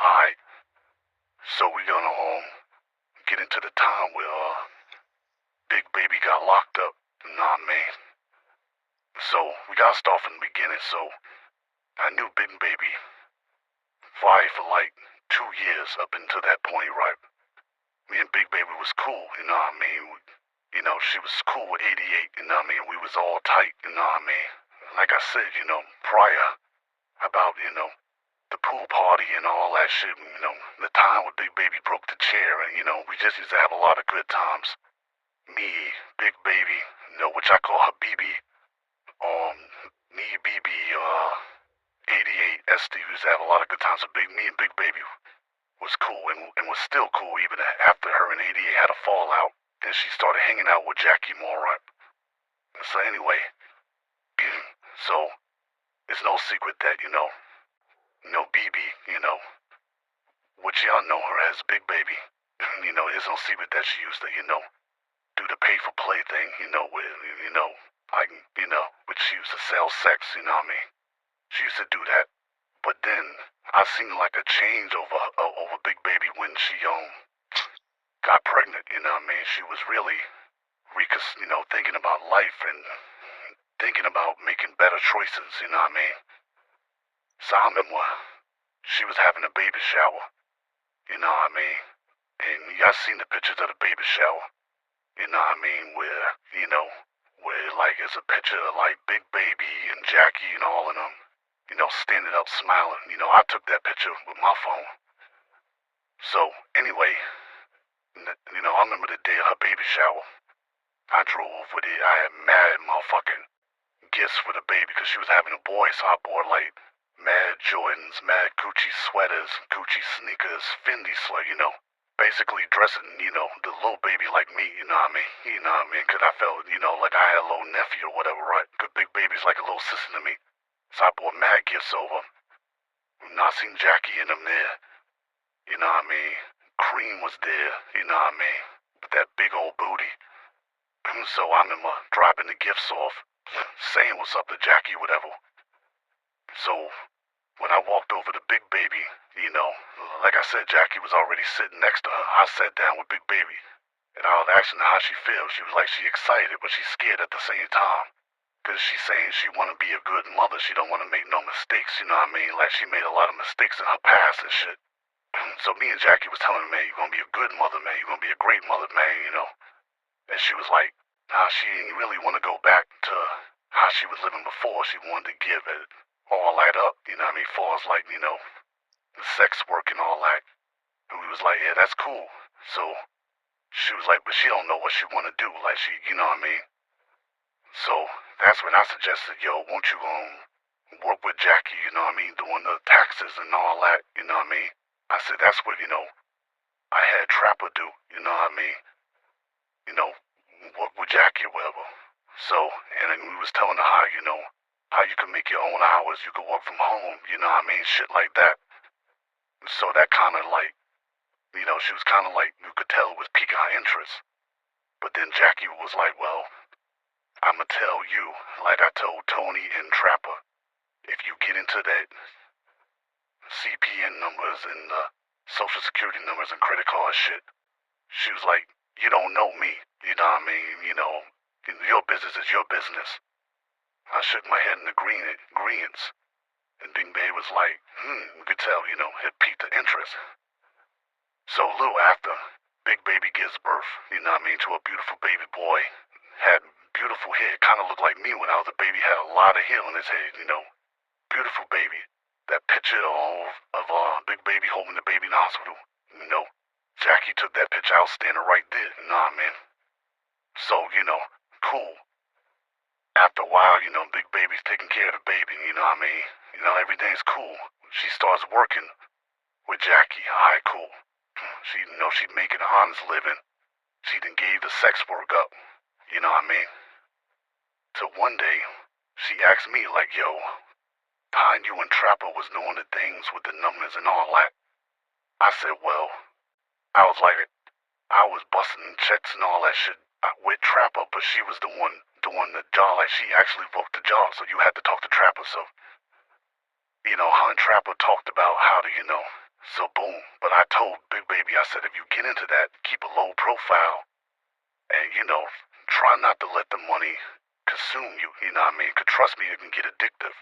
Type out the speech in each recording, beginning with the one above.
Alright, so we gonna get into the time where Big Baby got locked up. Nah, man. So we gotta start from the beginning. So I knew Big Baby for like 2 years up until that point, right? Me and Big Baby was cool, you know what I mean? She was cool with ADX, you know what I mean? We was all tight, you know what I mean? Like I said, prior about, the pool party and all that shit, the time when Big Baby broke the chair and, we just used to have a lot of good times. Me, Big Baby, which I call her BB, um, me, BB, 88, SD, we used to have a lot of good times. So me and Big Baby was cool and was still cool even after her and 88 had a fallout. Then she started hanging out with Jackie more, right? So anyway, so it's no secret that, BB, which y'all know her as Big Baby, it's no secret that she used to, do the pay for play thing, with, which she used to sell sex, you know what I mean? She used to do that. But then I seen like a change over Big Baby when she got pregnant, you know what I mean? She was really thinking about life and thinking about making better choices, you know what I mean? So I remember she was having a baby shower, you know what I mean? And y'all seen the pictures of the baby shower, you know what I mean? Where like it's a picture of like Big Baby and Jackie and all of them, standing up smiling. I took that picture with my phone. So anyway, I remember the day of her baby shower. I drove with it. I had mad motherfucking gifts for the baby because she was having a boy, so I bought like mad Jordans, mad Gucci sweaters, Gucci sneakers, Fendi sweater, basically dressing, the little baby like me, you know what I mean, because I felt, like I had a little nephew or whatever, right? Because Big Baby's like a little sister to me. So I bought mad gifts over. I seen Jackie in them there, you know what I mean? Cream was there, you know what I mean? With that big old booty. So I remember dropping the gifts off, saying what's up to Jackie, whatever. So when I walked over to Big Baby, like I said, Jackie was already sitting next to her. I sat down with Big Baby, and I was asking her how she feels. She was like, she excited, but she's scared at the same time. Because she's saying she want to be a good mother. She don't want to make no mistakes, you know what I mean? Like she made a lot of mistakes in her past and shit. So me and Jackie was telling her, man, you're going to be a good mother, man. You're going to be a great mother, man, And she was like, nah, she didn't really want to go back to how she was living before. She wanted to give it all that up, you know what I mean? Far as like, the sex work and all that. And we was like, yeah, that's cool. So she was like, but she don't know what she want to do. Like she, you know what I mean? So that's when I suggested, yo, won't you work with Jackie, you know what I mean? Doing the taxes and all that, you know what I mean? I said, that's what, I had Trapper do, you know what I mean? Work with Jackie or whatever. So, and then we was telling her how you can make your own hours, you can work from home, you know what I mean? Shit like that. So that kind of like, she was kind of like, you could tell it was piquing her interest. But then Jackie was like, well, I'ma tell you, like I told Tony and Trapper, if you get into that CPN numbers and social security numbers and credit card shit, she was like, you don't know me, you know what I mean? Your business is your business. I shook my head in agreeance. And Big Baby was like, you could tell, it piqued the interest. So a little after, Big Baby gives birth, you know what I mean, to a beautiful baby boy. Had beautiful hair, kind of looked like me when I was a baby, had a lot of hair on his head, Beautiful baby. That picture of Big Baby holding the baby in the hospital, Jackie took that picture out standing right there, you know what I mean? So, cool. After a while, Big Baby's taking care of the baby, you know what I mean? Everything's cool. She starts working with Jackie. Alright, cool. She's making an honest living. She done gave the sex work up, you know what I mean? So one day, she asked me like, yo, how you and Trapper was doing the things with the numbers and all that. I said, well, I was like, I was busting checks and all that shit with Trapper, but she was the one doing the job. Like, she actually booked the job, so you had to talk to Trapper. So, her and Trapper talked about how to, So boom. But I told Big Baby, I said, if you get into that, keep a low profile. And, try not to let the money consume you, you know what I mean? Because trust me, it can get addictive.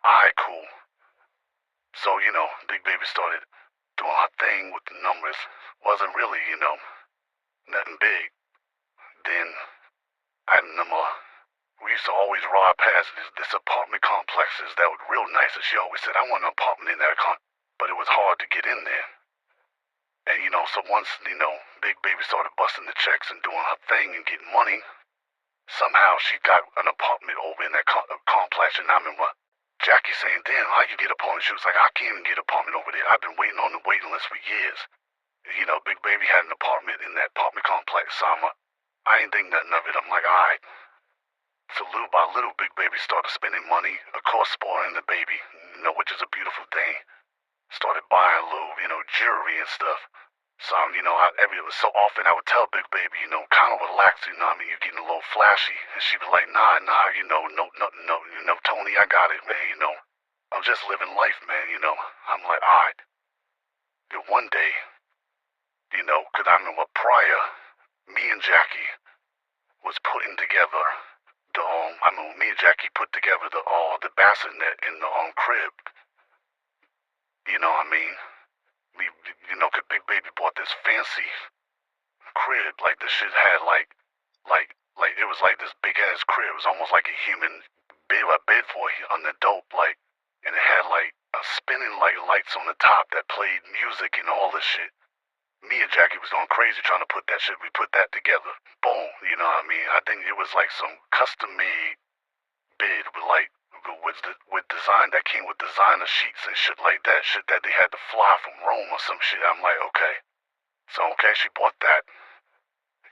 Alright, cool. So, Big Baby started doing her thing with the numbers. Wasn't really, nothing big. Then, I remember we used to always ride past this apartment complexes that were real nice, and she always said, I want an apartment in that but it was hard to get in there. And, so once, Big Baby started busting the checks and doing her thing and getting money, somehow she got an apartment over in that complex, and I remember Jackie saying, damn, how you get an apartment? She was like, I can't even get an apartment over there. I've been waiting on the waiting list for years. Big Baby had an apartment in that apartment complex, so I ain't think nothing of it. I'm like, alright. So little by little, Big Baby started spending money, of course spoiling the baby, which is a beautiful thing. Started buying a little, jewelry and stuff. So, so often I would tell Big Baby, kind of relax, you're getting a little flashy. And she'd be like, nah, no, Tony, I got it, man, I'm just living life, man, I'm like, alright. Then one day, because I remember prior, me and Jackie was putting together me and Jackie put together the bassinet in the crib. You know what I mean? We, cause Big Baby bought this fancy crib, like this shit had like it was like this big ass crib. It was almost like a human bed, a bed for an adult, and it had like a spinning lights on the top that played music and all this shit. Me and Jackie was going crazy trying to put that shit. We put that together. Boom, you know what I mean? I think it was like some custom-made bed with design that came with designer sheets and shit like that. Shit that they had to fly from Rome or some shit. I'm like, okay. So, okay, she bought that.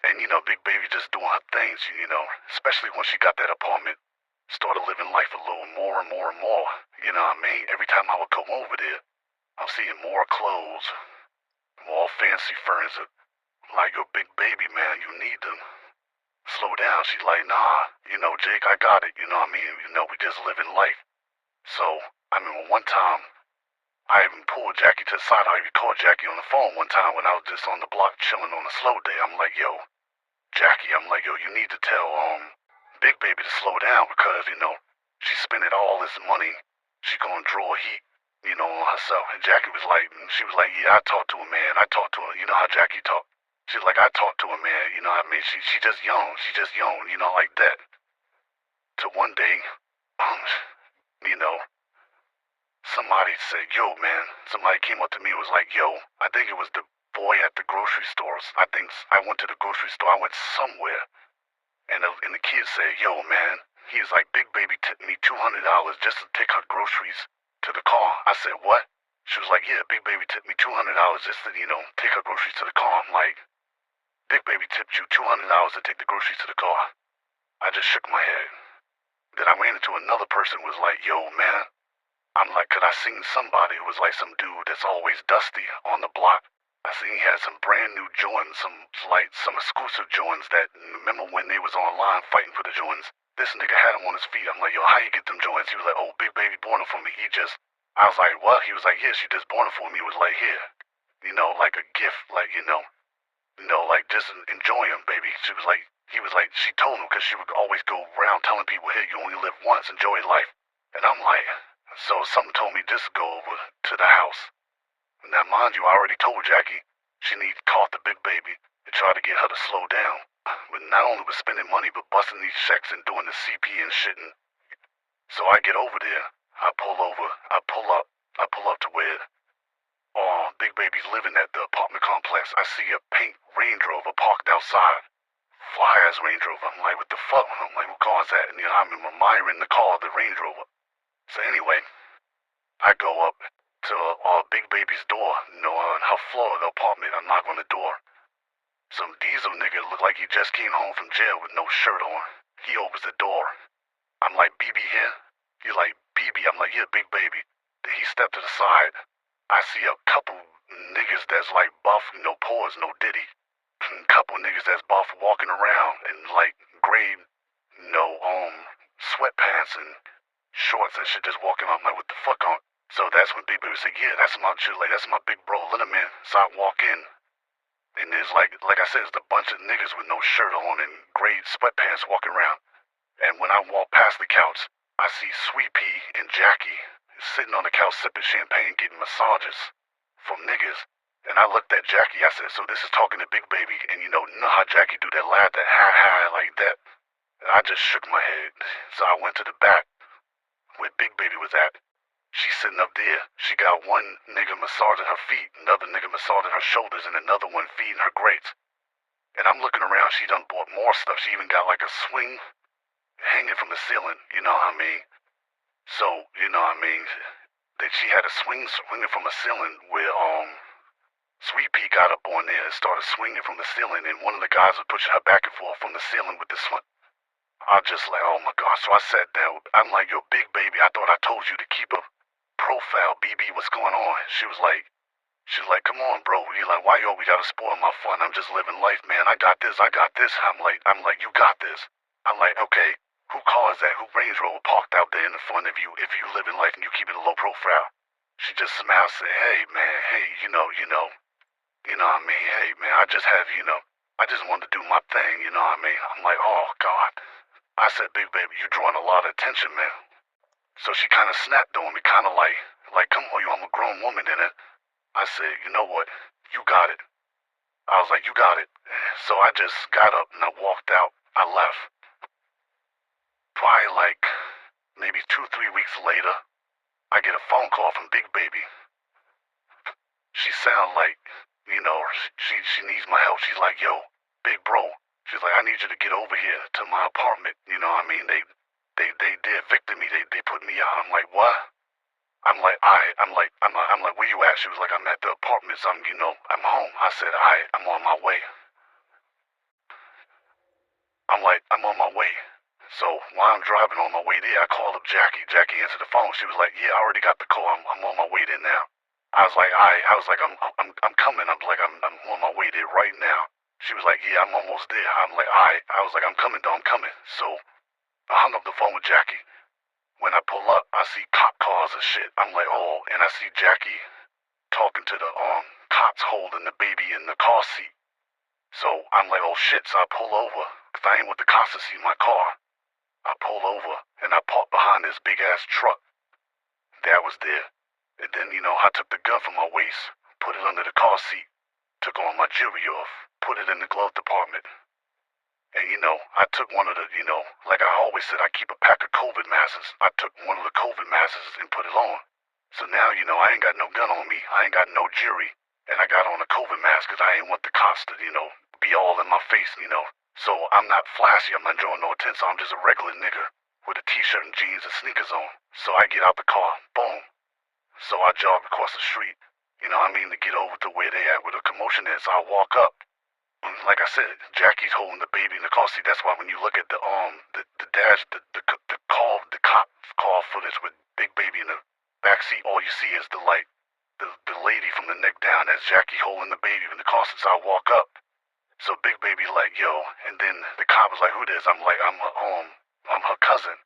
And, Big Baby just doing her things, especially when she got that apartment. Started living life a little more and more and more. You know what I mean? Every time I would come over there, I'm seeing more clothes. More fancy furniture. Like, your Big Baby, man, you need to slow down. She's like, nah, Jake, I got it, you know what I mean? We just living life. So, one time, I even pulled Jackie to the side. I even called Jackie on the phone one time when I was just on the block chilling on a slow day. I'm like, yo, Jackie, you need to tell, Big Baby to slow down because, she's spending all this money. She gonna draw heat. On herself. And Jackie was like, yeah, I talked to a man. I talked to her. You know how Jackie talk. She's like, I talked to a man. You know what I mean? She just young. Like that. To one day, somebody said, yo, man. Somebody came up to me and was like, yo, I think it was the boy at the grocery stores. I think I went to the grocery store. I went somewhere. And the kid said, yo, man. He was like, Big Baby tipped me $200 just to take her groceries to the car. I said, what? She was like, yeah, Big Baby tipped me $200 just to, take her groceries to the car. I'm like, Big Baby tipped you $200 to take the groceries to the car. I just shook my head. Then I ran into another person who was like, yo, man. I'm like, cause I seen somebody who was like some dude that's always dusty on the block. I seen he had some brand new Jordans, some exclusive Jordans that, remember when they was online fighting for the Jordans? This nigga had them on his feet. I'm like, yo, how you get them Jordans? He was like, oh, Big Baby bought them for me. I was like, what? He was like, yeah, she just bought them for me. He was like, here, like a gift, like, like just enjoy them, baby. He was like, she told him because she would always go around telling people, hey, you only live once, enjoy life. And I'm like, so something told me just go over to the house. Now, mind you, I already told Jackie she needs to call the Big Baby and try to get her to slow down. But not only was spending money, but busting these checks and doing the CP and shit. And so I get over there, I pull up to where Big Baby's living at the apartment complex. I see a pink Range Rover parked outside. Fly-ass Range Rover. I'm like, what the fuck? I'm like, what car is that? And I'm admiring the car, the Range Rover. So anyway, I go up to Big Baby's door, on her floor of the apartment. I knock on the door. Some diesel nigga looked like he just came home from jail with no shirt on. He opens the door. I'm like, BB here? He's like, BB. I'm like, yeah, Big Baby. Then he stepped to the side. I see a couple niggas that's like buff, no pores, no diddy. A couple niggas that's buff walking around in like gray, sweatpants and shorts and shit just walking around. I'm like, what the fuck on? So that's when Big Baby said, yeah, that's my chill, like, that's my big bro, let him in. So I walk in, and there's like I said, it's a bunch of niggas with no shirt on and gray sweatpants walking around. And when I walk past the couch, I see Sweet Pea and Jackie sitting on the couch sipping champagne, getting massages from niggas. And I looked at Jackie, I said, so this is talking to Big Baby, and you know how Jackie do that laugh, that ha like that. And I just shook my head. So I went to the back where Big Baby was at. She's sitting up there. She got one nigga massaging her feet, another nigga massaging her shoulders, and another one feeding her grapes. And I'm looking around, she done bought more stuff. She even got like a swing hanging from the ceiling, you know what I mean? So, you know what I mean? That she had a swing swinging from the ceiling where, Sweet Pea got up on there and started swinging from the ceiling, and one of the guys was pushing her back and forth from the ceiling with this one. I just like, oh my gosh. So I sat down. I'm like, yo, Big Baby, I thought I told you to keep a profile, BB, what's going on? She's like, come on, bro. You're like, why you always gotta spoil my fun? I'm just living life, man. I got this. I'm like, you got this. I'm like, okay, who car is that? Who Range Rover parked out there in the front of you if you living life and you keep it a low profile? She just smiled and said, hey, man, hey, you know what I mean? Hey, man, I just wanted to do my thing, you know what I mean? I'm like, oh, God. I said, Big Baby, you drawing a lot of attention, man. So she kind of snapped on me, kind of like, come on, I'm a grown woman in it. I said, you know what? You got it. I was like, you got it. So I just got up and I walked out. I left. Probably like maybe 2-3 weeks later, I get a phone call from Big Baby. She sound like, she needs my help. She's like, yo, big bro. She's like, I need you to get over here to my apartment. You know what I mean? They evicted me. They put me out. I'm like, what? I'm like, where you at? She was like, I'm at the apartments. I'm home. I said, I'm on my way. I'm like, I'm on my way. So while I'm driving on my way there, I called up Jackie. Jackie answered the phone. She was like, yeah, I already got the call. I'm on my way there now. I was like, I'm coming. I'm on my way there right now. She was like, yeah, I'm almost there. I'm like, I was like, I'm coming, though. I'm coming. So I hung up the phone with Jackie. When I pull up, I see cop cars and shit. I'm like, oh, and I see Jackie talking to the cops holding the baby in the car seat. So I'm like, oh shit. So I pull over, cause I ain't want the cops to see my car. I pull over and I park behind this big ass truck that was there. And then, I took the gun from my waist, put it under the car seat, took all my jewelry off, put it in the glove compartment. And, I took one of the, like I always said, I keep a pack of COVID masks. I took one of the COVID masks and put it on. So now, I ain't got no gun on me. I ain't got no jury. And I got on a COVID mask because I ain't want the cops to, be all in my face, So I'm not flashy. I'm not drawing no attention. I'm just a regular nigga with a t-shirt and jeans and sneakers on. So I get out the car. Boom. So I jog across the street, to get over to where they at, where the commotion is. So I walk up. Like I said, Jackie's holding the baby in the car seat. That's why when you look at the dash, the cop car footage with Big Baby in the back seat, all you see is the lady from the neck down. That's Jackie holding the baby in the car seat. So I walk up. So Big Baby like, yo, and then the cop was like, who this? I'm like, I'm her cousin.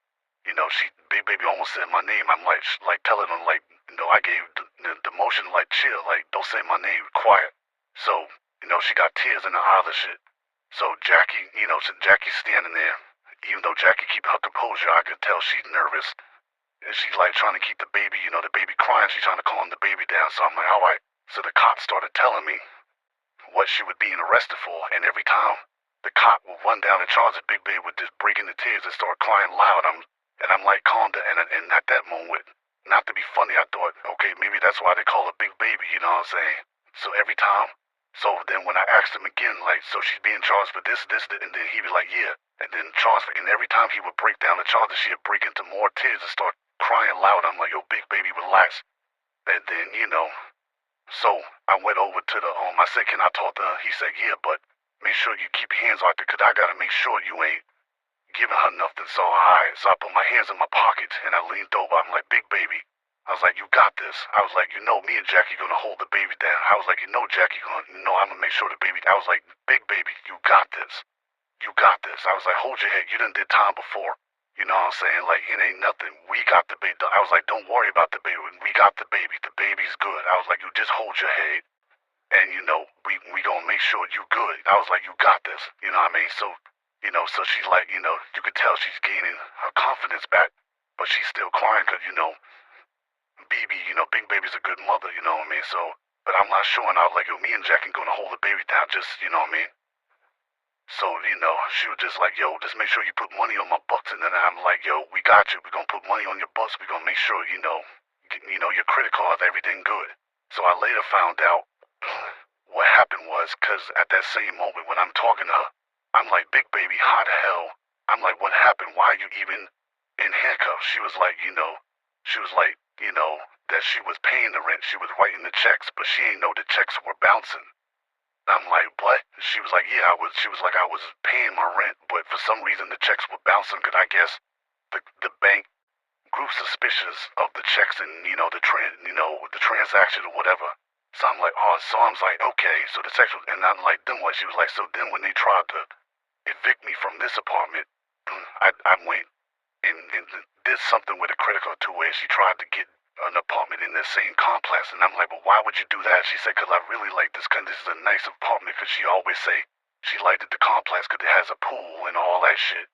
Big Baby almost said my name. I'm like telling him I gave the motion like chill, like don't say my name, quiet. So, she got tears in her eyes and shit. So Jackie, Jackie's standing there. Even though Jackie keep her composure, I could tell she's nervous. And she's like trying to keep the baby, the baby crying. She's trying to calm the baby down. So I'm like, all right. So the cop started telling me what she was being arrested for. And every time the cop would run down and charge the Big Baby with just breaking the tears and start crying loud. I'm like, calm down. And at that moment, not to be funny, I thought, okay, maybe that's why they call her Big Baby, you know what I'm saying? So every time, so then when I asked him again, so she's being charged for this, and then he'd be like, yeah. And then charged for, and every time he would break down the charges, she'd break into more tears and start crying loud. I'm like, yo, Big Baby, relax. And then, so I went over to I said, can I talk to her? He said, yeah, but make sure you keep your hands out there, because I got to make sure you ain't giving her nothing. So so I put my hands in my pockets and I leaned over. I'm like, Big Baby. I was like, you got this. I was like, me and Jackie gonna hold the baby down. I was like, Jackie I'm gonna make sure the baby. I was like, Big Baby, you got this. You got this. I was like, hold your head. You done did time before. You know what I'm saying? Like, it ain't nothing. We got the baby. I was like, don't worry about the baby. We got the baby. The baby's good. I was like, you just hold your head. And, we gonna make sure you good. I was like, you got this. You know what I mean? So, so she's like, you could tell she's gaining her confidence back. But she's still crying because, BB, Big Baby's a good mother, you know what I mean? So, but I'm not sure. And I was like, yo, me and Jack ain't gonna hold the baby down. Just, you know what I mean? So, she was just like, yo, just make sure you put money on my bucks. And then I'm like, yo, we got you. We're going to put money on your bucks. We're going to make sure, your credit card, everything good. So I later found out what happened was, because at that same moment when I'm talking to her, I'm like, Big Baby, how the hell? I'm like, what happened? Why are you even in handcuffs? She was like, that she was paying the rent. She was writing the checks, but she ain't know the checks were bouncing. I'm like, what? She was like, yeah, she was like, I was paying my rent, but for some reason the checks were bouncing because I guess the bank grew suspicious of the checks and, the transaction or whatever. So I'm like, oh, so I was like, okay, so the checks was, and I'm like, then what? She was like, so then when they tried to evict me from this apartment, I went and did something with a credit card too where she tried to get an apartment in the same complex. And I'm like, well, why would you do that? She said, because I really like this, because this is a nice apartment, because she always say she liked the complex because it has a pool and all that shit.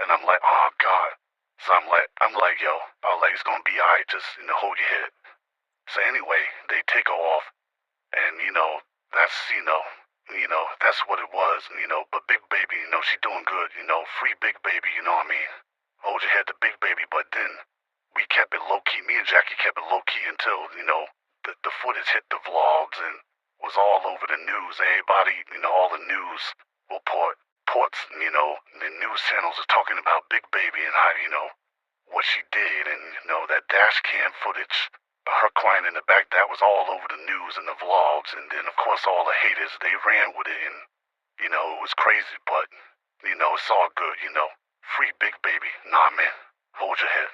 And I'm like, oh, God. So I'm like, yo, it's going to be all right, just, hold your head. So anyway, they take her off, and, that's, that's what it was, but Big Baby, she doing good, free Big Baby, you know what I mean? Hold your head to Big Baby, but then we kept it low-key. Me and Jackie kept it low-key until, the footage hit the vlogs and was all over the news. Everybody, all the news ports, the news channels are talking about Big Baby and how, what she did. And, that dash cam footage of her crying in the back, that was all over the news and the vlogs. And then, of course, all the haters, they ran with it. And, it was crazy, but, it's all good, Free Big Baby. Nah, man. Hold your head.